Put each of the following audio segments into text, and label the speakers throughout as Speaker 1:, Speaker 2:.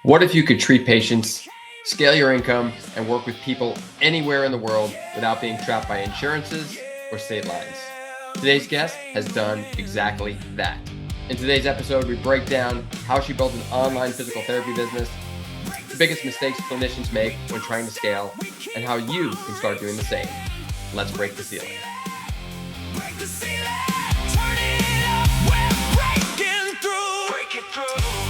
Speaker 1: What if you could treat patients, scale your income, and work with people anywhere in the world without being trapped by insurances or state lines? Today's guest has done exactly that. In today's episode, we break down how she built an online physical therapy business, the biggest mistakes clinicians make when trying to scale, and how you can start doing the same. Let's break the ceiling.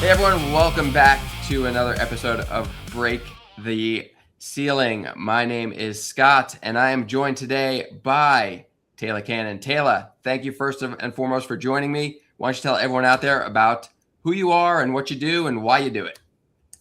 Speaker 1: Hey everyone, welcome back to another episode of Break the Ceiling. My name is Scott, and I am joined today by Tayla Cannon. Tayla, thank you first and foremost for joining me. Why don't you tell everyone out there about who you are and what you do and why you do it?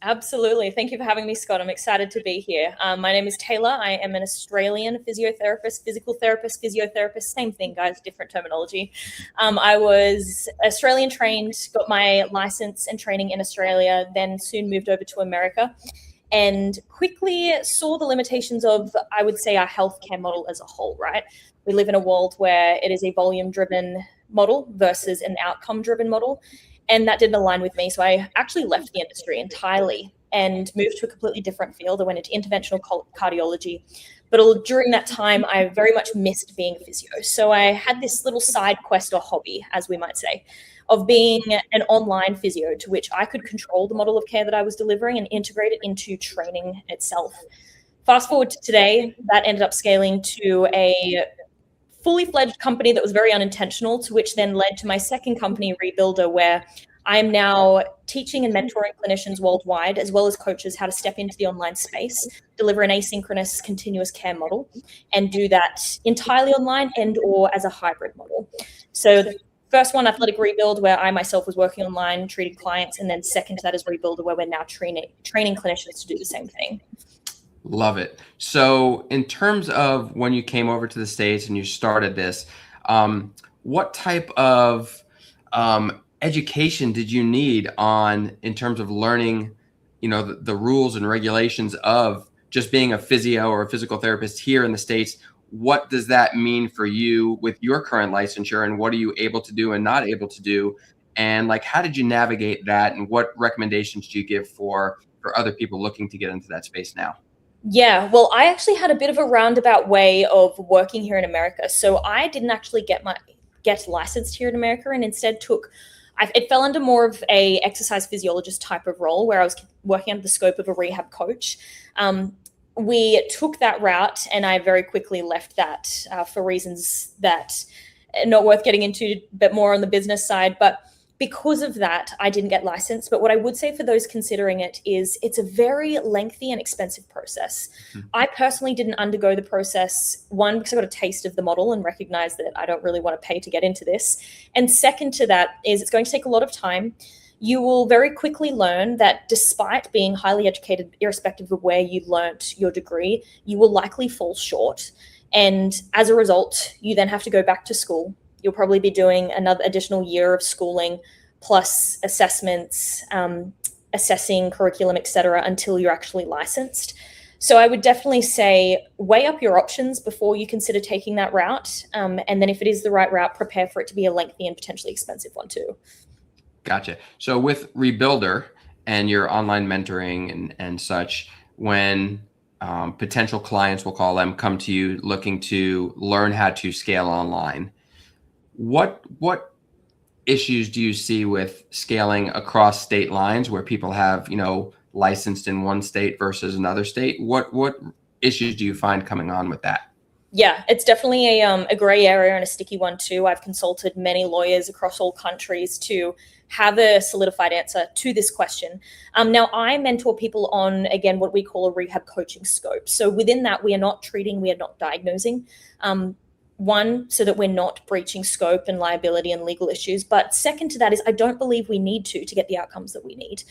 Speaker 2: Absolutely. Thank you for having me, Scott. I'm excited to be here. My name is Tayla. I am an Australian physiotherapist, physiotherapist, same thing, guys, different terminology. I was Australian trained, got my license and training in Australia, then soon moved over to America and quickly saw the limitations of, I would say, our healthcare model as a whole, right? We live in a world where it is a volume-driven model versus an outcome-driven model. And that didn't align with me. So I actually left the industry entirely and moved to a completely different field. I went into interventional cardiology. But during that time, I very much missed being a physio. So I had this little side quest or hobby, as we might say, of being an online physio to which I could control the model of care that I was delivering and integrate it into training itself. Fast forward to today, that ended up scaling to a fully fledged company that was very unintentional, to which then led to my second company, Rebuilder, where I am now teaching and mentoring clinicians worldwide, as well as coaches, how to step into the online space, deliver an asynchronous continuous care model, and do that entirely online and or as a hybrid model. So the first one, Athletic Rebuild, where I myself was working online, treating clients, and then second to that is Rebuilder, where we're now training clinicians to do the same thing.
Speaker 1: Love it. So in terms of when you came over to the States and you started this, what type of education did you need in terms of learning, the rules and regulations of just being a physio or a physical therapist here in the States? What does that mean for you with your current licensure, and what are you able to do and not able to do? And how did you navigate that, and what recommendations do you give for other people looking to get into that space now?
Speaker 2: Yeah, well, I actually had a bit of a roundabout way of working here in America. So I didn't actually get licensed here in America, and instead it fell under more of a exercise physiologist type of role, where I was working under the scope of a rehab coach. We took that route, and I very quickly left that for reasons that are not worth getting into, but more on the business side. But because of that, I didn't get licensed. But what I would say for those considering it is it's a very lengthy and expensive process. Mm-hmm. I personally didn't undergo the process, one, because I got a taste of the model and recognized that I don't really want to pay to get into this. And second to that is it's going to take a lot of time. You will very quickly learn that despite being highly educated, irrespective of where you learnt your degree, you will likely fall short. And as a result, you then have to go back to school. You'll probably be doing another additional year of schooling plus assessments, assessing curriculum, etc., until you're actually licensed. So I would definitely say weigh up your options before you consider taking that route. And then if it is the right route, prepare for it to be a lengthy and potentially expensive one too.
Speaker 1: Gotcha. So with Rebuilder and your online mentoring and such, when potential clients, we'll call them, come to you looking to learn how to scale online, what issues do you see with scaling across state lines where people have, licensed in one state versus another state? What issues do you find coming on with that?
Speaker 2: Yeah, it's definitely a gray area and a sticky one too. I've consulted many lawyers across all countries to have a solidified answer to this question. Now, I mentor people on, again, what we call a rehab coaching scope. So within that, we are not treating, we are not diagnosing. One, so that we're not breaching scope and liability and legal issues. But second to that is I don't believe we need to get the outcomes that we need.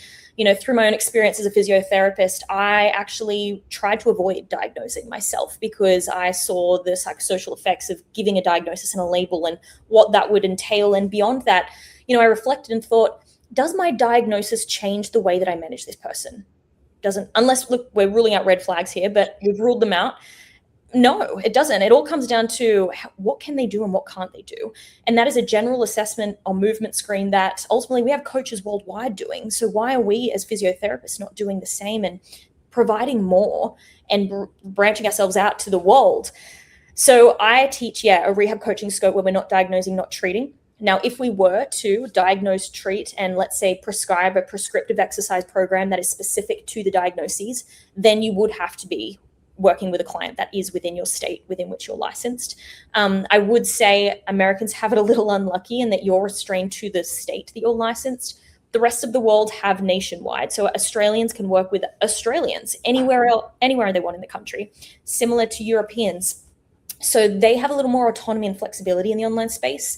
Speaker 2: Through my own experience as a physiotherapist, I actually tried to avoid diagnosing myself because I saw the psychosocial effects of giving a diagnosis and a label and what that would entail. And beyond that, I reflected and thought, does my diagnosis change the way that I manage this person? Doesn't, unless, look, we're ruling out red flags here, but we've ruled them out. No, it doesn't. It all comes down to what can they do and what can't they do. And that is a general assessment on movement screen that ultimately we have coaches worldwide doing. So why are we as physiotherapists not doing the same and providing more and branching ourselves out to the world? So I teach, a rehab coaching scope where we're not diagnosing, not treating. Now, if we were to diagnose, treat, and let's say prescribe a prescriptive exercise program that is specific to the diagnoses, then you would have to be working with a client that is within your state within which you're licensed. I would say Americans have it a little unlucky in that you're restrained to the state that you're licensed. The rest of the world have nationwide. So Australians can work with Australians anywhere they want in the country, similar to Europeans. So they have a little more autonomy and flexibility in the online space.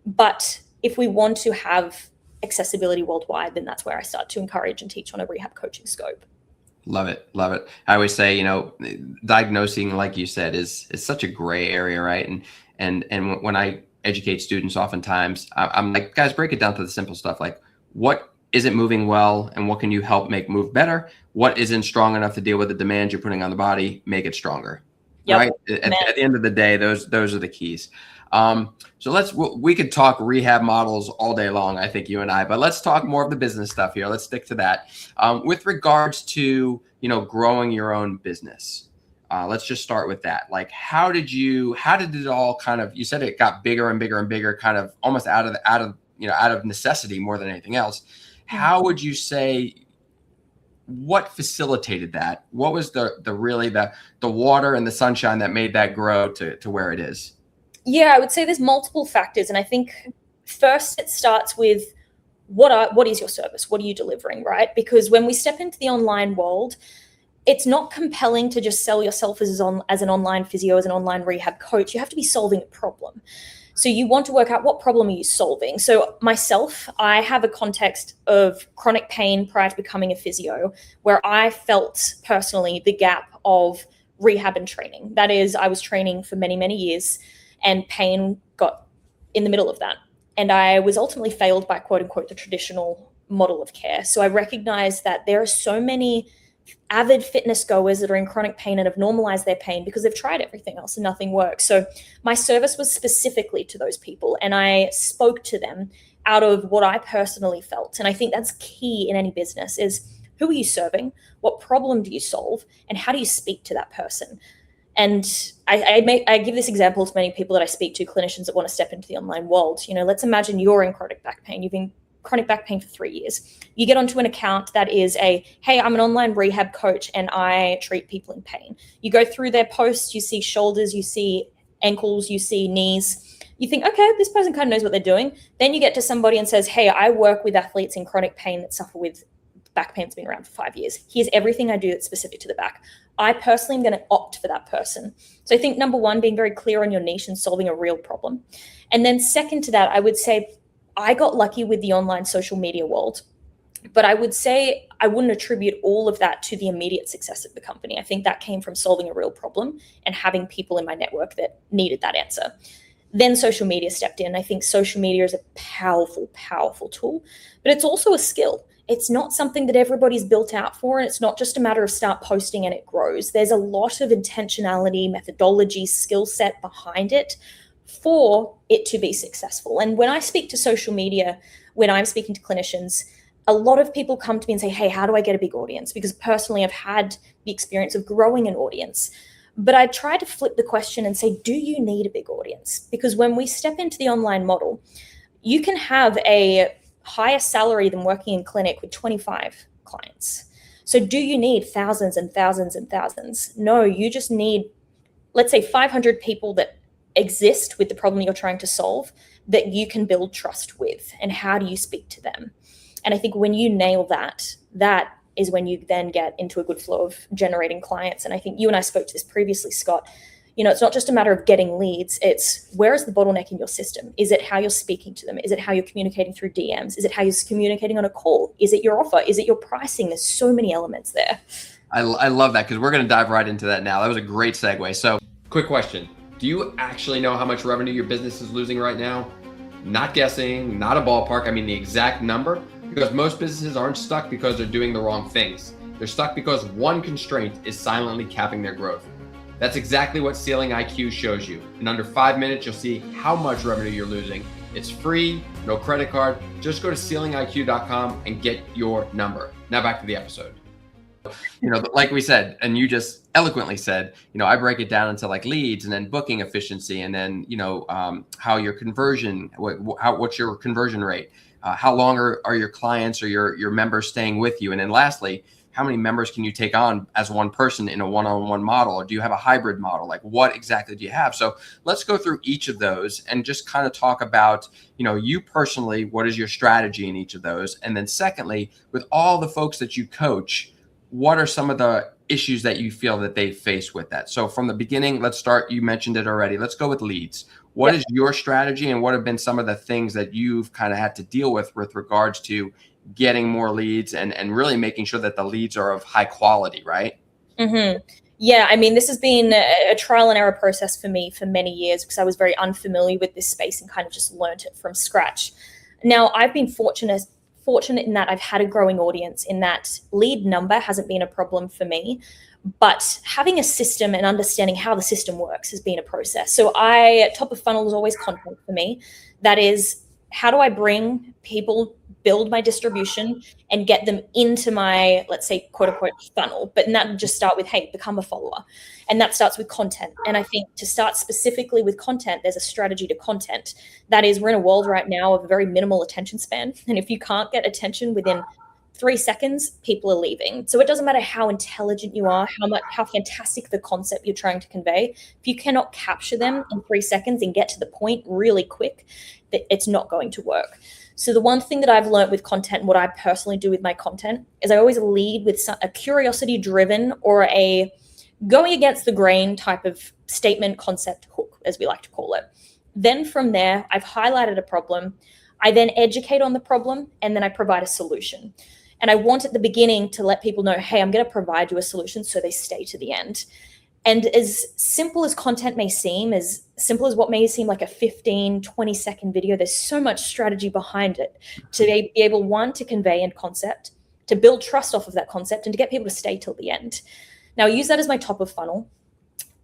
Speaker 2: But if we want to have accessibility worldwide, then that's where I start to encourage and teach on a rehab coaching scope.
Speaker 1: Love it. Love it. I always say, diagnosing, like you said, is such a gray area, right? And when I educate students, oftentimes I'm like, guys, break it down to the simple stuff. Like, what isn't moving well and what can you help make move better? What isn't strong enough to deal with the demands you're putting on the body? Make it stronger. Yep. Right. At the end of the day, those are the keys. So we could talk rehab models all day long, I think, you and I, but let's talk more of the business stuff here. Let's stick to that. With regards to, growing your own business, let's just start with that. Like, how did it all kind of, you said it got bigger and bigger and bigger, kind of almost out of necessity more than anything else. How would you say, what facilitated that? What was the water and the sunshine that made that grow to where it is?
Speaker 2: Yeah, I would say there's multiple factors. And I think first it starts with what is your service? What are you delivering, right? Because when we step into the online world, it's not compelling to just sell yourself as an online physio, as an online rehab coach. You have to be solving a problem. So you want to work out what problem are you solving. So myself, I have a context of chronic pain prior to becoming a physio, where I felt personally the gap of rehab and training. That is, I was training for many, many years, and pain got in the middle of that. And I was ultimately failed by, quote unquote, the traditional model of care. So I recognized that there are so many avid fitness goers that are in chronic pain and have normalized their pain because they've tried everything else and nothing works. So my service was specifically to those people, and I spoke to them out of what I personally felt. And I think that's key in any business is, who are you serving? What problem do you solve? And how do you speak to that person? And I give this example to many people that I speak to, clinicians that want to step into the online world. Let's imagine you're in chronic back pain. You've been chronic back pain for 3 years. You get onto an account that is hey, I'm an online rehab coach and I treat people in pain. You go through their posts, you see shoulders, you see ankles, you see knees. You think, okay, this person kind of knows what they're doing. Then you get to somebody and says, hey, I work with athletes in chronic pain that suffer with back pain that's been around for 5 years. Here's everything I do that's specific to the back. I personally am going to opt for that person. So I think number one, being very clear on your niche and solving a real problem. And then second to that, I would say I got lucky with the online social media world, but I would say I wouldn't attribute all of that to the immediate success of the company. I think that came from solving a real problem and having people in my network that needed that answer. Then social media stepped in. I think social media is a powerful, powerful tool, but it's also a skill. It's not something that everybody's built out for, and it's not just a matter of start posting and it grows. There's a lot of intentionality, methodology, skill set behind it for it to be successful. And when I speak to social media, when I'm speaking to clinicians, a lot of people come to me and say, hey, how do I get a big audience? Because personally, I've had the experience of growing an audience. But I try to flip the question and say, do you need a big audience? Because when we step into the online model, you can have a higher salary than working in clinic with 25 clients. So do you need thousands and thousands and thousands? No, you just need, let's say, 500 people that exist with the problem you're trying to solve that you can build trust with. And how do you speak to them? And I think when you nail that, that is when you then get into a good flow of generating clients. And I think you and I spoke to this previously, Scott. It's not just a matter of getting leads. It's, where is the bottleneck in your system? Is it how you're speaking to them? Is it how you're communicating through DMs? Is it how you're communicating on a call? Is it your offer? Is it your pricing? There's so many elements there.
Speaker 1: I love that, because we're going to dive right into that now. That was a great segue. So quick question. Do you actually know how much revenue your business is losing right now? Not guessing, not a ballpark. I mean the exact number, because most businesses aren't stuck because they're doing the wrong things. They're stuck because one constraint is silently capping their growth. That's exactly what Ceiling IQ shows you. In under 5 minutes, you'll see how much revenue you're losing. It's free, no credit card. Just go to ceilingiq.com and get your number. Now back to the episode. Like we said, and you just eloquently said, I break it down into like leads and then booking efficiency, and then, how your conversion, what's your conversion rate? How long are your clients or your members staying with you? And then lastly, how many members can you take on as one person in a one-on-one model? Or do you have a hybrid model? Like what exactly do you have? So let's go through each of those and just kind of talk about, you personally, what is your strategy in each of those? And then secondly, with all the folks that you coach, what are some of the issues that you feel that they face with that? So from the beginning, let's start, you mentioned it already. Let's go with leads. What is your strategy, and what have been some of the things that you've kind of had to deal with regards to getting more leads and really making sure that the leads are of high quality, right?
Speaker 2: Mm-hmm. Yeah, I mean, this has been a trial and error process for me for many years because I was very unfamiliar with this space and kind of just learned it from scratch. Now, I've been fortunate in that I've had a growing audience, in that lead number hasn't been a problem for me, but having a system and understanding how the system works has been a process. So top of funnel is always content for me. That is, how do I bring people, build my distribution and get them into my, let's say, quote unquote funnel, but that would just start with, hey, become a follower. And that starts with content. And I think to start specifically with content, there's a strategy to content. That is, we're in a world right now of a very minimal attention span. And if you can't get attention within 3 seconds, people are leaving. So it doesn't matter how intelligent you are, how fantastic the concept you're trying to convey. If you cannot capture them in 3 seconds and get to the point really quick, it's not going to work. So the one thing that I've learned with content, what I personally do with my content, is I always lead with a curiosity-driven or a going against the grain type of statement, concept, hook, as we like to call it. Then from there, I've highlighted a problem. I then educate on the problem, and then I provide a solution. And I want at the beginning to let people know, hey, I'm going to provide you a solution, so they stay to the end. And as simple as content may seem, as simple as what may seem like a 15, 20-second video, there's so much strategy behind it to be able, one, to convey a concept, to build trust off of that concept, and to get people to stay till the end. Now, I use that as my top of funnel.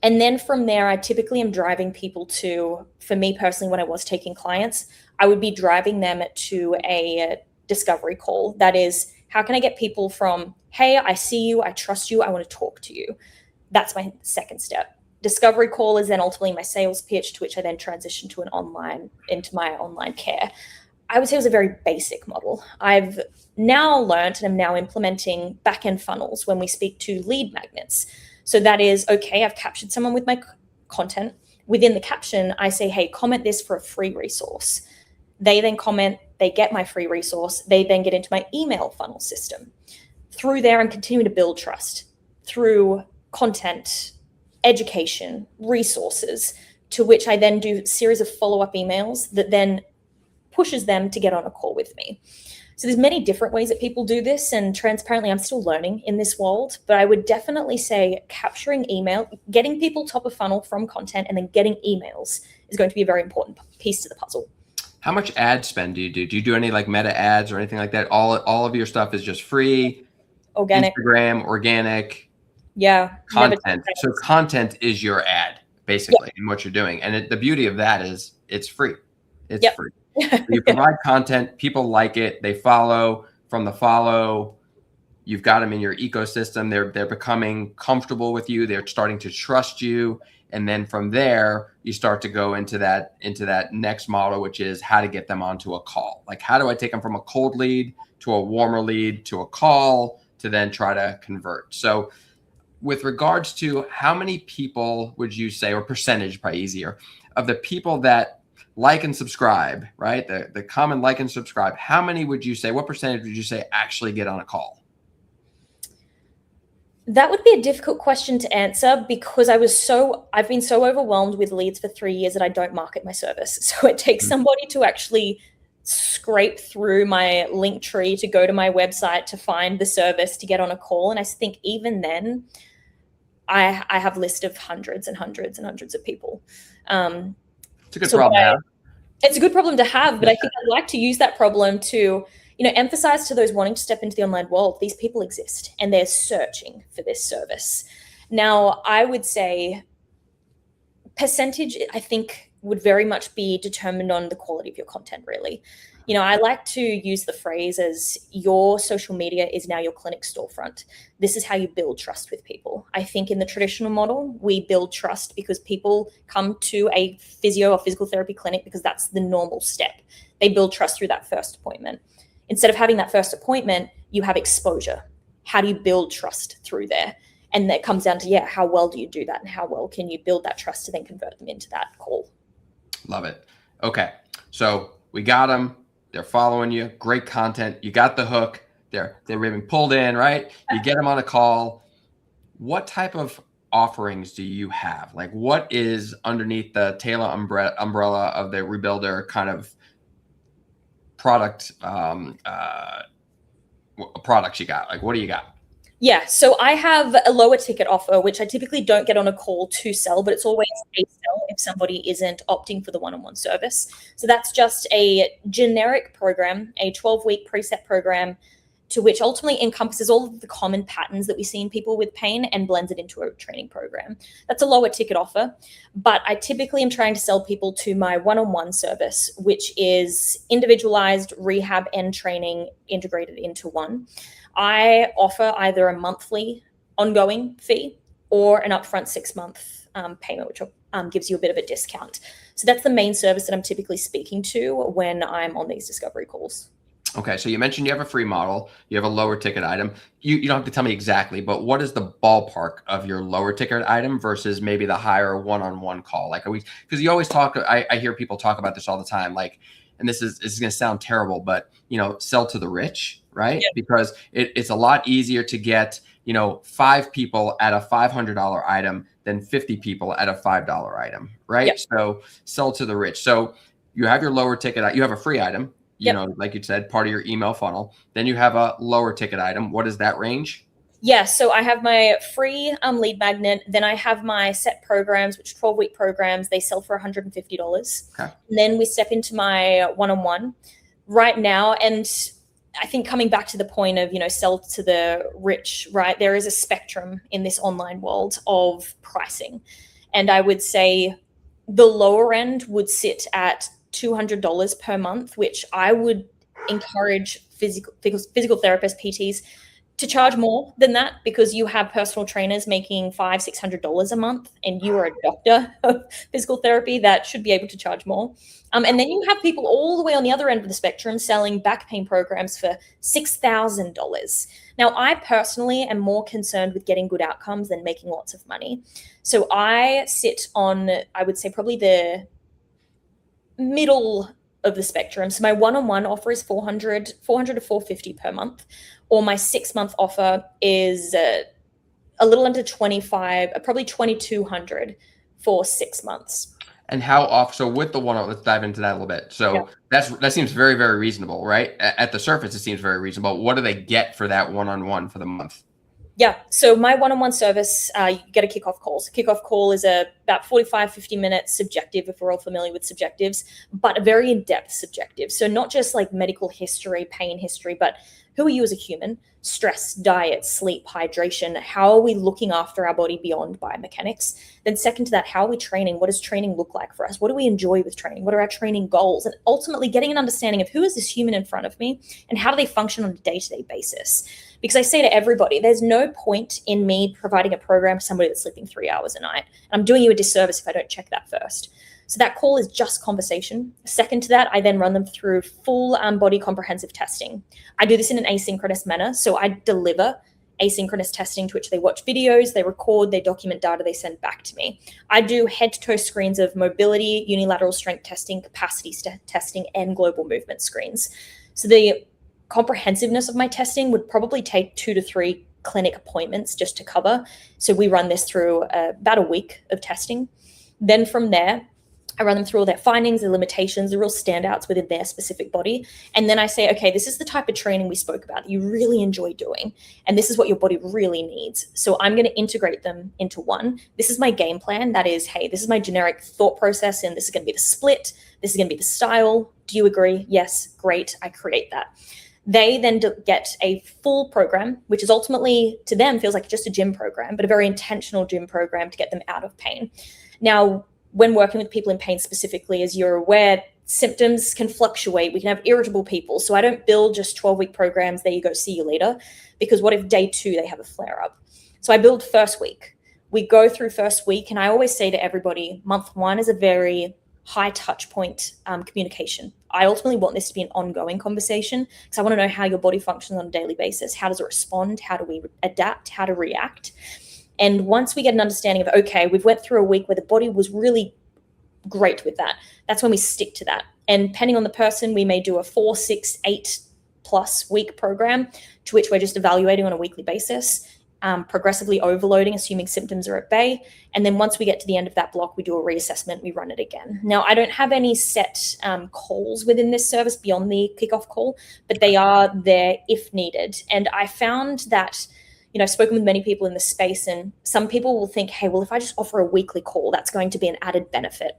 Speaker 2: And then from there, I typically am driving people to, for me personally, when I was taking clients, I would be driving them to a discovery call. That is, how can I get people from, hey, I see you, I trust you, I want to talk to you. That's my second step. Discovery call is then ultimately my sales pitch, to which I then transition to into my online care. I would say it was a very basic model. I've now learned and I'm now implementing back-end funnels when we speak to lead magnets. So that is, okay, I've captured someone with my content. Within the caption, I say, hey, comment this for a free resource. They then comment, they get my free resource. They then get into my email funnel system. Through there, I'm continuing to build trust through content, education, resources, to which I then do a series of follow-up emails that then pushes them to get on a call with me. So there's many different ways that people do this, and transparently, I'm still learning in this world, but I would definitely say capturing email, getting people top of funnel from content, and then getting emails is going to be a very important piece to the puzzle.
Speaker 1: How much ad spend do you do? Do you do any like meta ads or anything like that? All of your stuff is just free,
Speaker 2: organic,
Speaker 1: Instagram, organic.
Speaker 2: Yeah.
Speaker 1: Content. So content is your ad, basically, in what you're doing. And the beauty of that is it's free. It's free. So you provide content, people like it, they follow. From the follow, you've got them in your ecosystem. They're becoming comfortable with you. They're starting to trust you. And then from there, you start to go into that next model, which is how to get them onto a call. Like, how do I take them from a cold lead to a warmer lead to a call to then try to convert? So with regards to how many people would you say, or percentage, probably easier, of the people that like and subscribe, right? The common like and subscribe, how many would you say, what percentage would you say actually get on a call?
Speaker 2: That would be a difficult question to answer because I've been so overwhelmed with leads for 3 years that I don't market my service. So it takes somebody to actually scrape through my link tree to go to my website to find the service to get on a call. And I think even then, I have a list of hundreds and hundreds and hundreds of people.
Speaker 1: It's a good problem to have.
Speaker 2: It's a good problem to have, but I think I'd like to use that problem to, emphasize to those wanting to step into the online world, these people exist and they're searching for this service. Now, I would say percentage, I think, would very much be determined on the quality of your content, really. You know, I like to use the phrase as your social media is now your clinic storefront. This is how you build trust with people. I think in the traditional model, we build trust because people come to a physio or physical therapy clinic because that's the normal step. They build trust through that first appointment. Instead of having that first appointment, you have exposure. How do you build trust through there? And that comes down to, yeah, how well do you do that? And how well can you build that trust to then convert them into that call?
Speaker 1: Love it. Okay. So we got them. They're following you. Great content. You got the hook. They're being pulled in, right? You get them on a call. What type of offerings do you have? Like, what is underneath the Tayla umbrella of the Rebuilder kind of products you got? Like, what do you got?
Speaker 2: Yeah, so I have a lower ticket offer, which I typically don't get on a call to sell, but it's always a sell if somebody isn't opting for the one-on-one service. So that's just a generic program, a 12-week preset program, to which ultimately encompasses all of the common patterns that we see in people with pain and blends it into a training program. That's a lower ticket offer, but I typically am trying to sell people to my one-on-one service, which is individualized rehab and training integrated into one. I offer either a monthly ongoing fee or an upfront 6-month payment, which gives you a bit of a discount. So that's the main service that I'm typically speaking to when I'm on these discovery calls.
Speaker 1: Okay, so you mentioned you have a free model, you have a lower ticket item. You don't have to tell me exactly, but what is the ballpark of your lower ticket item versus maybe the higher one-on-one call? Like, are we, because you always talk, I hear people talk about this all the time, like, and this is going to sound terrible, but, you know, sell to the rich, right?
Speaker 2: Yep.
Speaker 1: Because it's a lot easier to get, 5 people at a $500 item than 50 people at a $5 item, right?
Speaker 2: Yep.
Speaker 1: So sell to the rich. So you have your lower ticket, you have a free item, like you said, part of your email funnel. Then you have a lower ticket item. What is that range?
Speaker 2: Yeah, so I have my free lead magnet. Then I have my set programs, which are 12-week programs. They sell for $150.
Speaker 1: Okay.
Speaker 2: And then we step into my one-on-one right now. And I think coming back to the point of, sell to the rich, right? There is a spectrum in this online world of pricing. And I would say the lower end would sit at $200 per month, which I would encourage physical therapists, PTs, to charge more than that, because you have personal trainers making $500-$600 a month, and you are a doctor of physical therapy that should be able to charge more. And then you have people all the way on the other end of the spectrum selling back pain programs for $6,000. Now, I personally am more concerned with getting good outcomes than making lots of money. So I sit on, I would say, probably the middle of the spectrum. So my one-on-one offer is $400 to $450 per month, or my 6-month offer is a little under $25, probably $2,200 for 6 months.
Speaker 1: And how off? So with the one, let's dive into that a little bit. So that seems very, very reasonable, right? At the surface, it seems very reasonable. What do they get for that one-on-one for the month?
Speaker 2: Yeah. So my one-on-one service, you get a kickoff call. So kickoff call is about 45, 50 minutes subjective, if we're all familiar with subjectives, but a very in-depth subjective. So not just like medical history, pain history, but who are you as a human? Stress, diet, sleep, hydration. How are we looking after our body beyond biomechanics? Then second to that, how are we training? What does training look like for us? What do we enjoy with training? What are our training goals? And ultimately getting an understanding of who is this human in front of me and how do they function on a day-to-day basis? Because I say to everybody, there's no point in me providing a program to somebody that's sleeping 3 hours a night. I'm doing you a disservice if I don't check that first. So that call is just conversation. Second to that, I then run them through full body comprehensive testing. I do this in an asynchronous manner. So I deliver asynchronous testing to which they watch videos, they record, they document data, they send back to me. I do head-to-toe screens of mobility, unilateral strength testing, capacity testing, and global movement screens. So the comprehensiveness of my testing would probably take 2 to 3 clinic appointments just to cover. So we run this through about a week of testing. Then from there, I run them through all their findings, their limitations, the real standouts within their specific body. And then I say, okay, this is the type of training we spoke about that you really enjoy doing. And this is what your body really needs. So I'm going to integrate them into one. This is my game plan. That is, hey, this is my generic thought process, and this is going to be the split. This is going to be the style. Do you agree? Yes, great. I create that. They then get a full program, which is ultimately to them feels like just a gym program, but a very intentional gym program to get them out of pain. Now, when working with people in pain specifically, as you're aware, symptoms can fluctuate. We can have irritable people. So I don't build just 12-week programs, there you go, see you later, because what if day 2 they have a flare up? So I build first week. We go through first week, and I always say to everybody, month 1 is a very high touch point communication. I ultimately want this to be an ongoing conversation because I want to know how your body functions on a daily basis. How does it respond? How do we adapt? How to react? And once we get an understanding of, okay, we've went through a week where the body was really great with that, that's when we stick to that. And depending on the person, we may do a 4, 6, 8+ week program to which we're just evaluating on a weekly basis, progressively overloading, assuming symptoms are at bay. And then once we get to the end of that block, we do a reassessment, we run it again. Now, I don't have any set calls within this service beyond the kickoff call, but they are there if needed. And I found that, I've spoken with many people in the space, and some people will think, hey, well, if I just offer a weekly call, that's going to be an added benefit.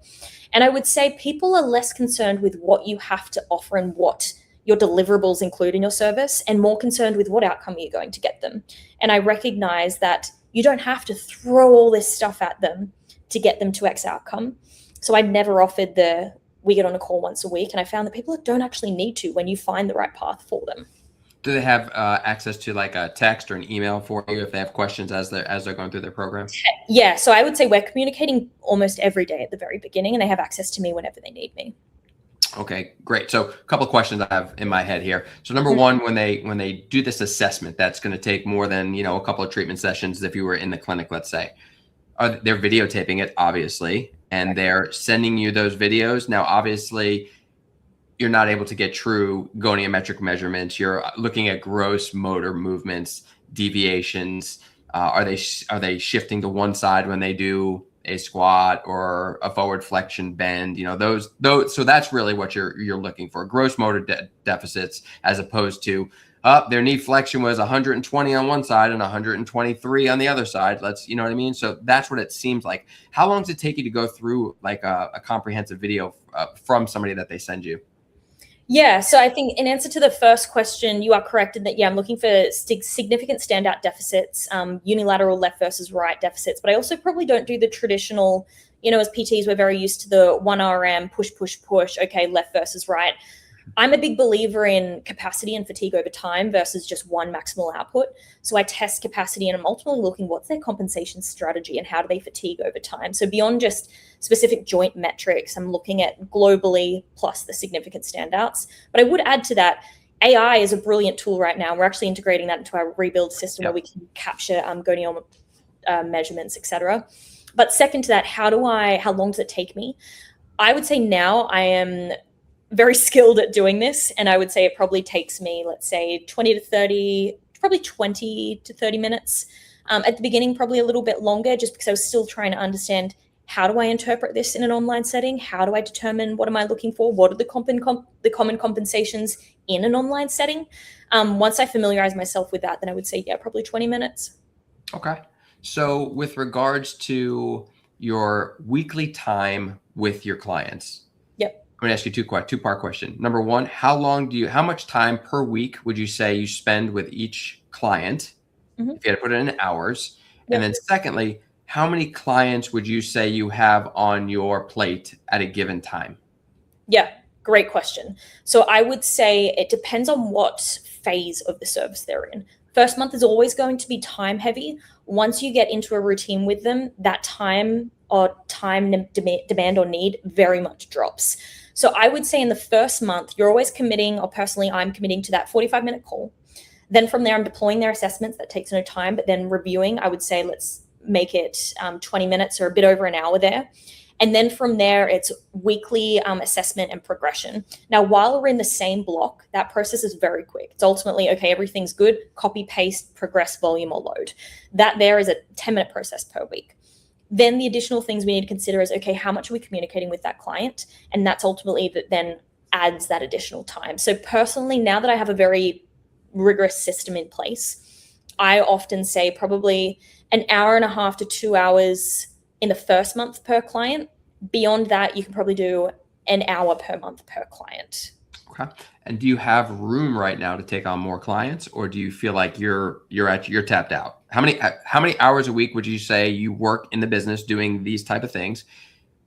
Speaker 2: And I would say people are less concerned with what you have to offer and what your deliverables include in your service, and more concerned with what outcome you're going to get them. And I recognize that you don't have to throw all this stuff at them to get them to X outcome. So I never offered we get on a call once a week, and I found that people don't actually need to when you find the right path for them.
Speaker 1: Do they have access to like a text or an email for you if they have questions as they're going through their program?
Speaker 2: Yeah, so I would say we're communicating almost every day at the very beginning, and they have access to me whenever they need me.
Speaker 1: Okay, great. So a couple of questions I have in my head here. So number one, when they do this assessment, that's going to take more than, a couple of treatment sessions if you were in the clinic, let's say. They're videotaping it, obviously, and they're sending you those videos. Now, obviously, you're not able to get true goniometric measurements. You're looking at gross motor movements, deviations. Are they shifting to one side when they do a squat or a forward flexion bend? Those. So that's really what you're looking for: gross motor deficits, as opposed to their knee flexion was 120 on one side and 123 on the other side. You know what I mean? So that's what it seems like. How long does it take you to go through like a comprehensive video from somebody that they send you?
Speaker 2: Yeah, so I think in answer to the first question, you are correct in that, I'm looking for significant standout deficits, unilateral left versus right deficits, but I also probably don't do the traditional, as PTs, we're very used to the 1RM, push, push, push, okay, left versus right. I'm a big believer in capacity and fatigue over time versus just one maximal output. So I test capacity, and I'm ultimately looking what's their compensation strategy and how do they fatigue over time. So beyond just specific joint metrics, I'm looking at globally plus the significant standouts. But I would add to that, AI is a brilliant tool right now. We're actually integrating that into our rebuild system where we can capture goniometric measurements, etc. But second to that, how long does it take me? I would say now I am very skilled at doing this, and I would say it probably takes me, let's say 20 to 30 minutes. At the beginning, probably a little bit longer, just because I was still trying to understand, how do I interpret this in an online setting? How do I determine what am I looking for? What are the common compensations in an online setting? Once I familiarize myself with that, then I would say, probably 20 minutes.
Speaker 1: Okay. So with regards to your weekly time with your clients, I'm going to ask you two-part question. Number one, how much time per week would you say you spend with each client? If you had to put it in hours. And then secondly, how many clients would you say you have on your plate at a given time?
Speaker 2: Yeah, great question. So I would say it depends on what phase of the service they're in. First month is always going to be time heavy. Once you get into a routine with them, that time demand or need very much drops. So I would say in the first month, you're always committing, or personally, I'm committing to that 45-minute call. Then from there, I'm deploying their assessments. That takes no time, but then reviewing, I would say let's make it 20 minutes or a bit over an hour there. And then from there, it's weekly assessment and progression. Now, while we're in the same block, that process is very quick. It's ultimately, okay, everything's good, copy, paste, progress, volume, or load. That there is a 10-minute process per week. Then the additional things we need to consider is, okay, how much are we communicating with that client? And that's ultimately that then adds that additional time. So personally, now that I have a very rigorous system in place, I often say probably an hour and a half to 2 hours in the first month per client. Beyond that, you can probably do an hour per month per client.
Speaker 1: Okay. And do you have room right now to take on more clients, or do you feel like you're tapped out? How many hours a week would you say you work in the business doing these type of things?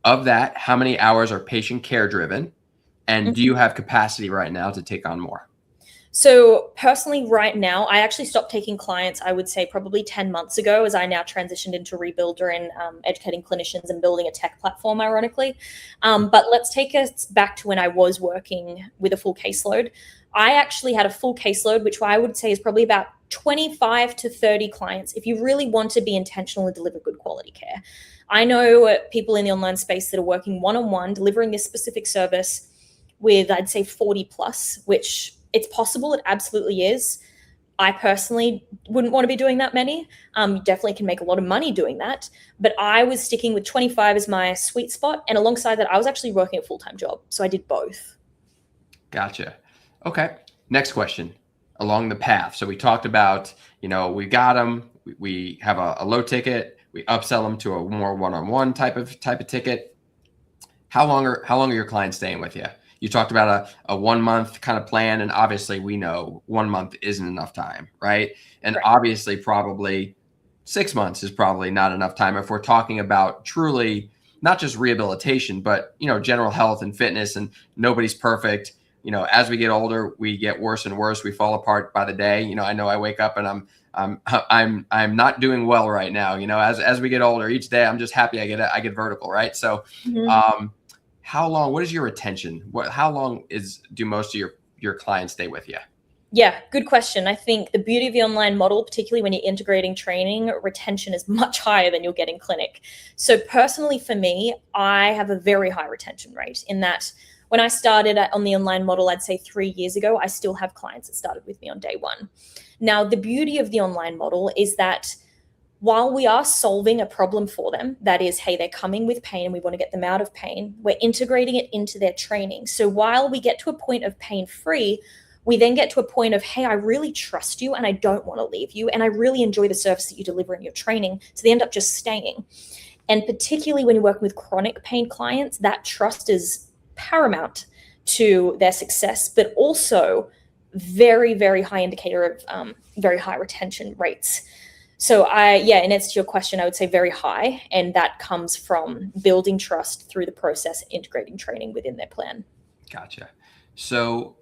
Speaker 1: Of that, how many hours are patient care driven? And do you have capacity right now to take on more?
Speaker 2: So personally, right now, I actually stopped taking clients, I would say probably 10 months ago, as I now transitioned into rebuilder and educating clinicians and building a tech platform, ironically. But let's take us back to when I was working with a full caseload. I actually had a full caseload, which I would say is probably about 25 to 30 clients if you really want to be intentional and deliver good quality care. I know people in the online space that are working one-on-one, delivering this specific service with, I'd say, 40 plus, which it's possible. It absolutely is. I personally wouldn't want to be doing that many. You definitely can make a lot of money doing that. But I was sticking with 25 as my sweet spot. And alongside that, I was actually working a full-time job. So I did both.
Speaker 1: Gotcha. Okay. Next question. Along the path. So we talked about, we got them. We have a low ticket. We upsell them to a more one-on-one type of ticket. How long are your clients staying with you? You talked about a 1 month kind of plan, and obviously we know 1 month isn't enough time, right? And
Speaker 2: Right.
Speaker 1: obviously probably 6 months is probably not enough time if we're talking about truly not just rehabilitation, but general health and fitness. And nobody's perfect. As we get older, we get worse and worse. We fall apart by the day. I know I wake up and I'm not doing well right now. As we get older, each day I'm just happy I get vertical, right? So, how long? What is your retention? How long do most of your clients stay with you?
Speaker 2: Yeah, good question. I think the beauty of the online model, particularly when you're integrating training, retention is much higher than you'll get in clinic. So personally for me, I have a very high retention rate in that when I started on the online model, I'd say 3 years ago, I still have clients that started with me on day one. Now, the beauty of the online model is that while we are solving a problem for them, that is, hey, they're coming with pain and we want to get them out of pain, we're integrating it into their training. So while we get to a point of pain-free, we then get to a point of, hey, I really trust you and I don't want to leave you. And I really enjoy the service that you deliver in your training. So they end up just staying. And particularly when you're working with chronic pain clients, that trust is paramount to their success, but also very, very high indicator of very high retention rates. So in answer to your question, I would say very high. And that comes from building trust through the process, integrating training within their plan.
Speaker 1: Gotcha. So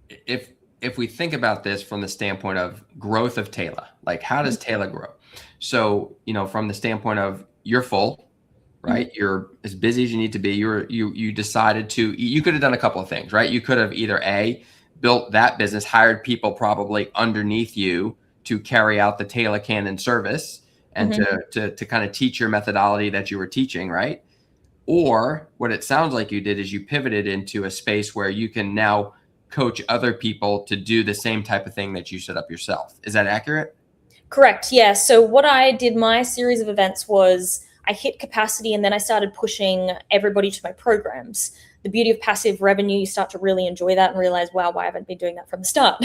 Speaker 1: if we think about this from the standpoint of growth of Tayla, like how does Tayla grow? So, from the standpoint of you're full, right? You're as busy as you need to be. You decided you could have done a couple of things, right? You could have either built that business, hired people probably underneath you to carry out the Tayla Cannon service and to kind of teach your methodology that you were teaching, right? Or what it sounds like you did is you pivoted into a space where you can now coach other people to do the same type of thing that you set up yourself. Is that accurate?
Speaker 2: Correct. Yeah. So what I did, my series of events was I hit capacity and then I started pushing everybody to my programs. The beauty of passive revenue, you start to really enjoy that and realize, wow, why haven't I been doing that from the start?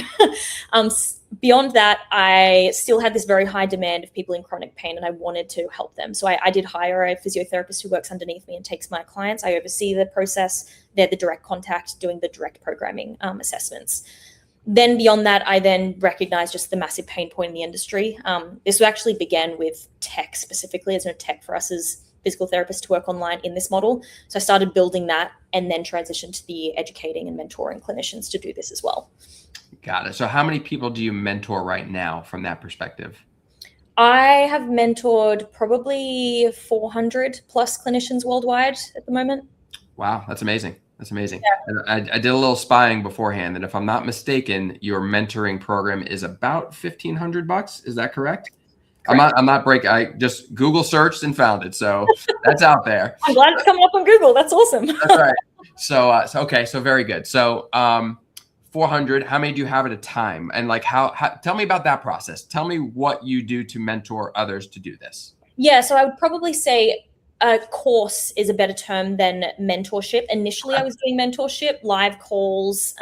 Speaker 2: Beyond that, I still had this very high demand of people in chronic pain and I wanted to help them. So I did hire a physiotherapist who works underneath me and takes my clients. I oversee the process. They're the direct contact doing the direct programming assessments. Then beyond that, I then recognized just the massive pain point in the industry. This actually began with tech specifically. There's no tech for us as physical therapists to work online in this model. So I started building that and then transitioned to the educating and mentoring clinicians to do this as well.
Speaker 1: Got it. So how many people do you mentor right now from that perspective?
Speaker 2: I have mentored probably 400 plus clinicians worldwide at the moment.
Speaker 1: Wow, that's amazing. That's amazing. Yeah. And I did a little spying beforehand, and if I'm not mistaken, your mentoring program is about $1,500. Is that correct? I'm not breaking. I just Google searched and found it, so that's out there.
Speaker 2: I'm glad it's coming up on Google. That's awesome.
Speaker 1: That's right. So okay, so very good. So 400. How many do you have at a time? And like how? Tell me about that process. Tell me what you do to mentor others to do this.
Speaker 2: Yeah, so I would probably say a course is a better term than mentorship. Initially, I was doing mentorship, live calls,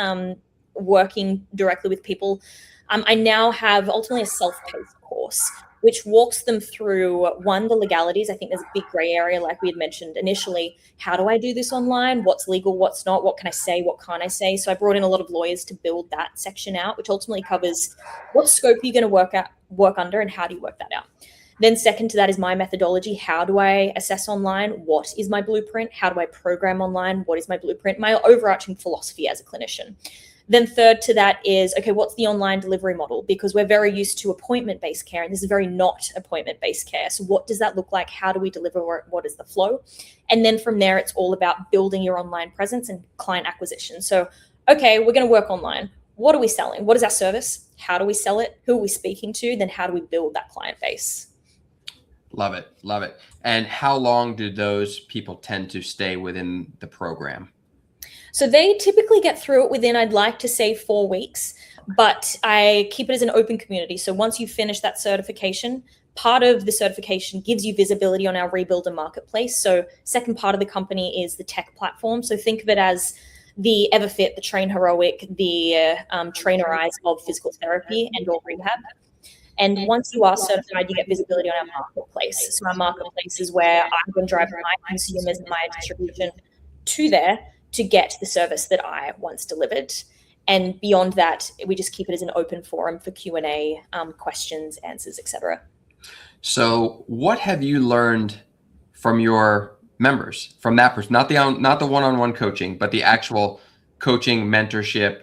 Speaker 2: working directly with people. I now have ultimately a self-paced course, which walks them through, one, the legalities. I think there's a big gray area, like we had mentioned initially. How do I do this online? What's legal? What's not? What can I say? What can't I say? So I brought in a lot of lawyers to build that section out, which ultimately covers what scope are you going to work under and how do you work that out? Then second to that is my methodology. How do I assess online? What is my blueprint? How do I program online? What is my blueprint? My overarching philosophy as a clinician. Then third to that is, okay, what's the online delivery model? Because we're very used to appointment-based care, and this is very not appointment-based care. So what does that look like? How do we deliver? What is the flow? And then from there, it's all about building your online presence and client acquisition. So, okay, we're going to work online. What are we selling? What is our service? How do we sell it? Who are we speaking to? Then how do we build that client base?
Speaker 1: Love it. Love it. And how long do those people tend to stay within the program?
Speaker 2: So they typically get through it within, I'd like to say 4 weeks, but I keep it as an open community. So once you finish that certification, part of the certification gives you visibility on our Rebuilder marketplace. So second part of the company is the tech platform. So think of it as the EverFit, the Train Heroic, the Trainer Eyes of physical therapy and or rehab. And once you are certified, you get visibility on our marketplace. So our marketplace is where I'm going to drive my consumers and my distribution to there to get the service that I once delivered. And beyond that, we just keep it as an open forum for Q&A, questions, answers, etc.
Speaker 1: So what have you learned from your members, from that person, not the one-on-one coaching, but the actual coaching, mentorship,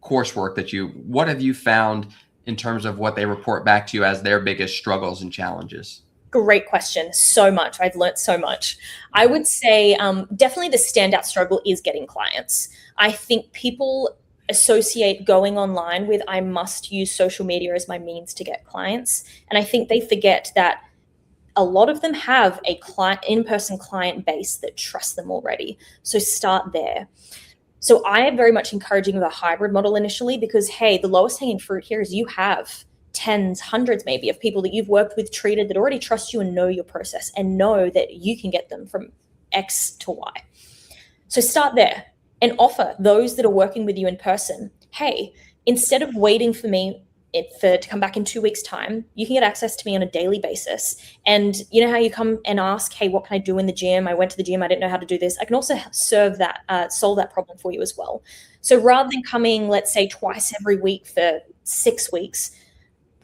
Speaker 1: coursework what have you found in terms of what they report back to you as their biggest struggles and challenges?
Speaker 2: Great question. So much. I've learned so much. I would say definitely the standout struggle is getting clients. I think people associate going online with I must use social media as my means to get clients. And I think they forget that a lot of them have a in-person client base that trusts them already. So start there. So I am very much encouraging the hybrid model initially because, hey, the lowest hanging fruit here is you have tens, hundreds maybe of people that you've worked with, treated, that already trust you and know your process and know that you can get them from X to Y. So start there and offer those that are working with you in person, hey, instead of waiting for me to come back in 2 weeks' time, you can get access to me on a daily basis. And you know how you come and ask, hey, what can I do in the gym? I went to the gym, I didn't know how to do this. I can also solve that problem for you as well. So rather than coming, let's say, twice every week for 6 weeks,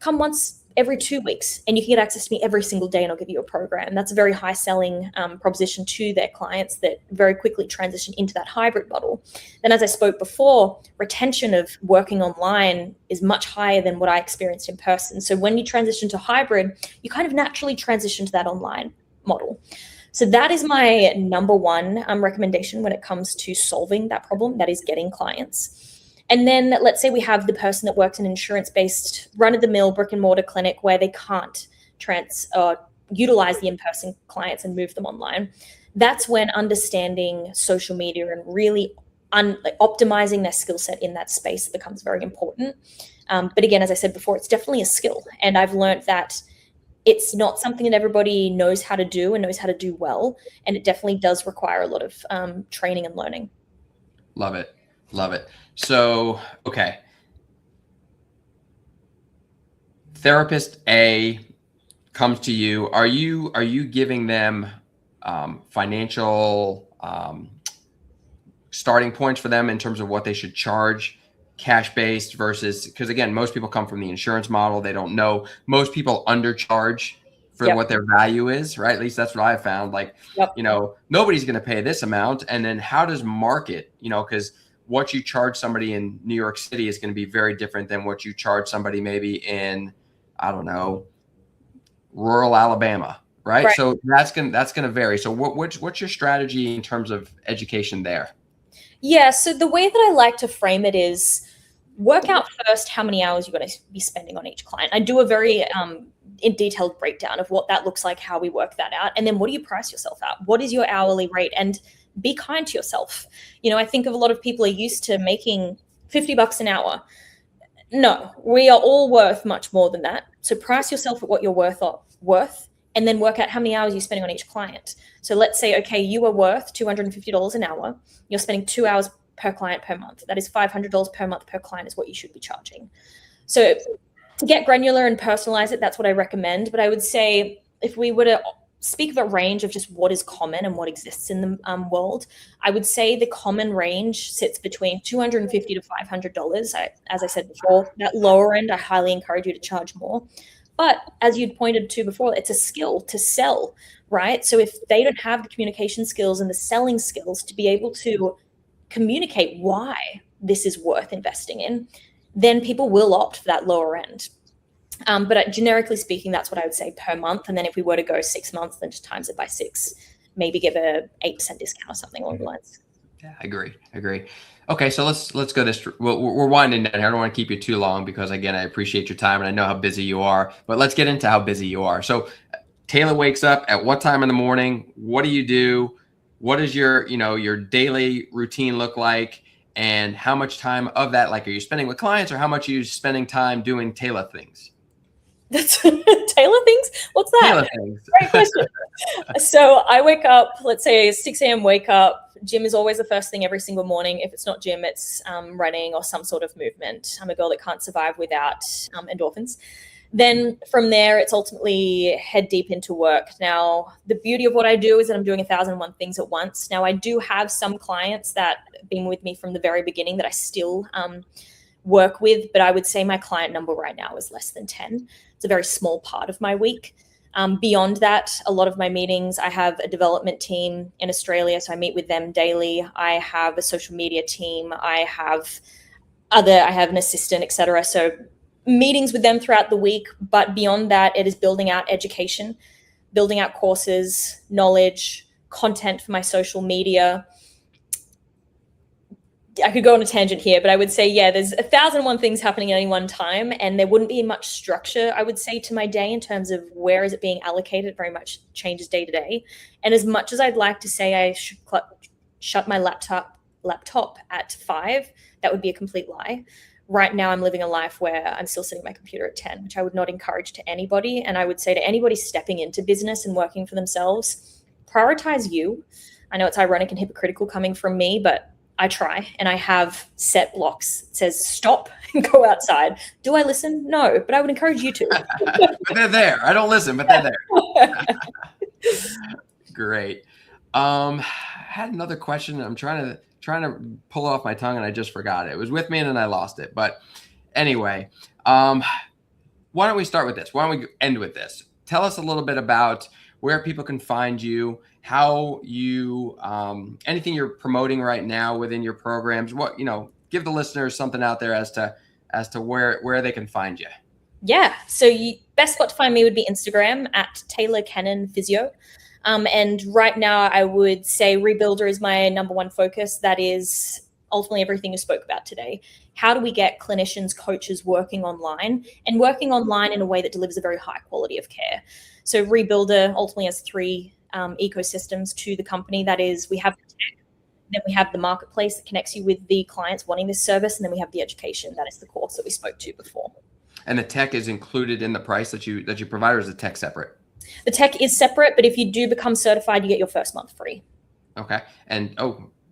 Speaker 2: come once every 2 weeks and you can get access to me every single day and I'll give you a program. That's a very high selling proposition to their clients that very quickly transition into that hybrid model. Then as I spoke before, retention of working online is much higher than what I experienced in person. So when you transition to hybrid, you kind of naturally transition to that online model. So that is my number one recommendation when it comes to solving that problem, that is getting clients. And then let's say we have the person that works in an insurance-based run-of-the-mill brick-and-mortar clinic where they can't utilize the in-person clients and move them online. That's when understanding social media and really optimizing their skill set in that space becomes very important. But again, as I said before, it's definitely a skill. And I've learned that it's not something that everybody knows how to do and knows how to do well. And it definitely does require a lot of training and learning.
Speaker 1: Love it. Love it. So, okay. Therapist A comes to you. Are you giving them financial starting points for them in terms of what they should charge, cash-based versus, because again, most people come from the insurance model. They don't know. Most people undercharge for what their value is, right? At least that's what I found. Like, nobody's going to pay this amount. And then how does market, because what you charge somebody in New York City is going to be very different than what you charge somebody maybe in, I don't know, rural Alabama, right? So that's going to vary. So what's your strategy in terms of education there?
Speaker 2: Yeah, so the way that I like to frame it is work out first how many hours you're going to be spending on each client. I do a very in detailed breakdown of what that looks like, how we work that out. And then what do you price yourself at? What is your hourly rate? And be kind to yourself. I think of a lot of people are used to making $50 an hour. No, we are all worth much more than that. So price yourself at what you're worth, and then work out how many hours you're spending on each client. So let's say, okay, you are worth $250 an hour. You're spending 2 hours per client per month. That is $500 per month per client is what you should be charging. So To get granular and personalize it, that's what I recommend. But I would say if we were to speak of a range of just what is common and what exists in the world, I would say the common range sits between $250 to $500. As I said before, that lower end, I highly encourage you to charge more. But as you'd pointed to before, it's a skill to sell, right? So if they don't have the communication skills and the selling skills to be able to communicate why this is worth investing in, then people will opt for that lower end. But generically speaking, that's what I would say per month. And then if we were to go 6 months, then just times it by 6, maybe give a 8% discount or something along the lines.
Speaker 1: Yeah, I agree. Okay, so let's go this. We're winding down here. I don't want to keep you too long because, again, I appreciate your time and I know how busy you are. But let's get into how busy you are. So Tayla wakes up at what time in the morning? What do you do? What does your daily routine look like? And how much time of that, like, are you spending with clients, or how much are you spending time doing Tayla things?
Speaker 2: That's Tayla things? What's that?
Speaker 1: Tayla things.
Speaker 2: Great question. So I wake up, let's say 6 a.m. wake up. Gym is always the first thing every single morning. If it's not gym, it's running or some sort of movement. I'm a girl that can't survive without endorphins. Then from there, it's ultimately head deep into work. Now, the beauty of what I do is that I'm doing 1,001 things at once. Now, I do have some clients that have been with me from the very beginning that I still work with, but I would say my client number right now is less than 10. It's a very small part of my week. Beyond that, a lot of my meetings, I have a development team in Australia, so I meet with them daily. I have a social media team. I have an assistant, etc. So meetings with them throughout the week. But beyond that, it is building out education, building out courses, knowledge, content for my social media. I could go on a tangent here, but I would say, yeah, there's 1,001 things happening at any one time, and there wouldn't be much structure, I would say, to my day in terms of where is it being allocated. It very much changes day to day. And as much as I'd like to say I should shut my laptop at 5, that would be a complete lie. Right now, I'm living a life where I'm still sitting at my computer at 10, which I would not encourage to anybody. And I would say to anybody stepping into business and working for themselves, prioritize you. I know it's ironic and hypocritical coming from me, but I try, and I have set blocks. It says stop and go outside. Do I listen? No, but I would encourage you to.
Speaker 1: But they're there. I don't listen, but they're there. Great. I had another question. I'm trying to pull it off my tongue, and I just forgot it. It was with me, and then I lost it. But anyway, why don't we start with this? Why don't we end with this? Tell us a little bit about where people can find you, how you, anything you're promoting right now within your programs. What, give the listeners something out there as to where they can find you.
Speaker 2: Yeah. So best spot to find me would be Instagram at Tayla Cannon Physio. And right now I would say Rebuilder is my number one focus. That is ultimately everything you spoke about today. How do we get clinicians, coaches working online and working online in a way that delivers a very high quality of care? So Rebuilder ultimately has 3 ecosystems to the company. That is, we have the tech, then we have the marketplace that connects you with the clients wanting this service, and then we have the education. That is the course that we spoke to before.
Speaker 1: And the tech is included in the price that you provide, or is the tech separate?
Speaker 2: The tech is separate, but if you do become certified, you get your first month free.
Speaker 1: Okay. And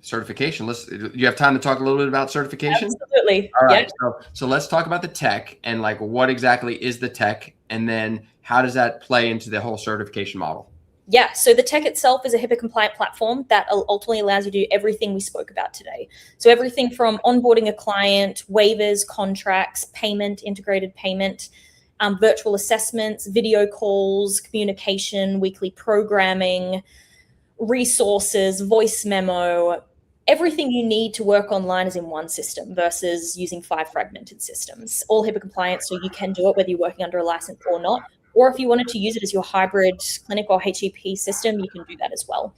Speaker 1: certification. Do you have time to talk a little bit about certification?
Speaker 2: Absolutely.
Speaker 1: All right. Yep. So let's talk about the tech and like what exactly is the tech, and then how does that play into the whole certification model?
Speaker 2: Yeah, so the tech itself is a HIPAA compliant platform that ultimately allows you to do everything we spoke about today. So everything from onboarding a client, waivers, contracts, payment, integrated payment, virtual assessments, video calls, communication, weekly programming, resources, voice memo. Everything you need to work online is in one system versus using 5 fragmented systems. All HIPAA compliant, so you can do it whether you're working under a license or not. Or if you wanted to use it as your hybrid clinic or HEP system, you can do that as well.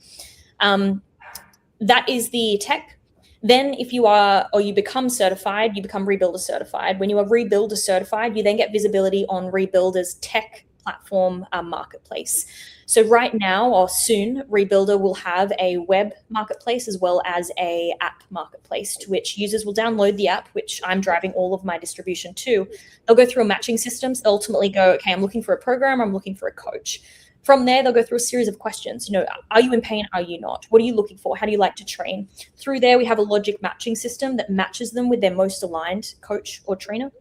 Speaker 2: That is the tech. Then if you become certified, you become Rebuilder certified. When you are Rebuilder certified, you then get visibility on Rebuilder's tech platform marketplace. So right now or soon, Rebuilder will have a web marketplace as well as a app marketplace to which users will download the app, which I'm driving all of my distribution to. They'll go through a matching system. So they'll ultimately go, okay, I'm looking for a program, I'm looking for a coach. From there, they'll go through a series of questions. Are you in pain? Are you not? What are you looking for? How do you like to train? Through there, we have a logic matching system that matches them with their most aligned coach or trainer.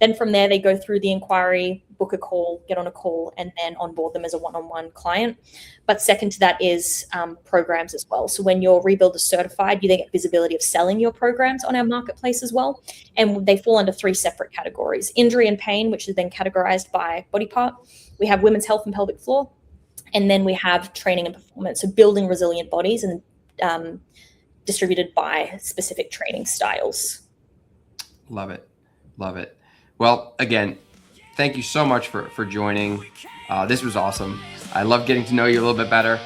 Speaker 2: Then from there, they go through the inquiry, book a call, get on a call, and then onboard them as a one-on-one client. But second to that is programs as well. So when your rebuilder certified, you then get visibility of selling your programs on our marketplace as well. And they fall under 3 separate categories: injury and pain, which is then categorized by body part. We have women's health and pelvic floor. And then we have training and performance, so building resilient bodies, and distributed by specific training styles.
Speaker 1: Love it. Love it. Well, again, thank you so much for joining. This was awesome. I love getting to know you a little bit better.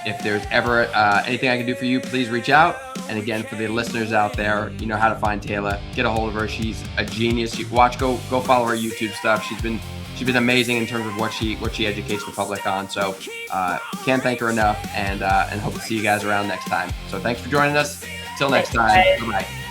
Speaker 1: If there's ever anything I can do for you, please reach out. And again, for the listeners out there, you know how to find Tayla. Get a hold of her. She's a genius. You go follow her YouTube stuff. She's been amazing in terms of what she educates the public on. So can't thank her enough, and hope to see you guys around next time. So thanks for joining us. Till next time. Bye.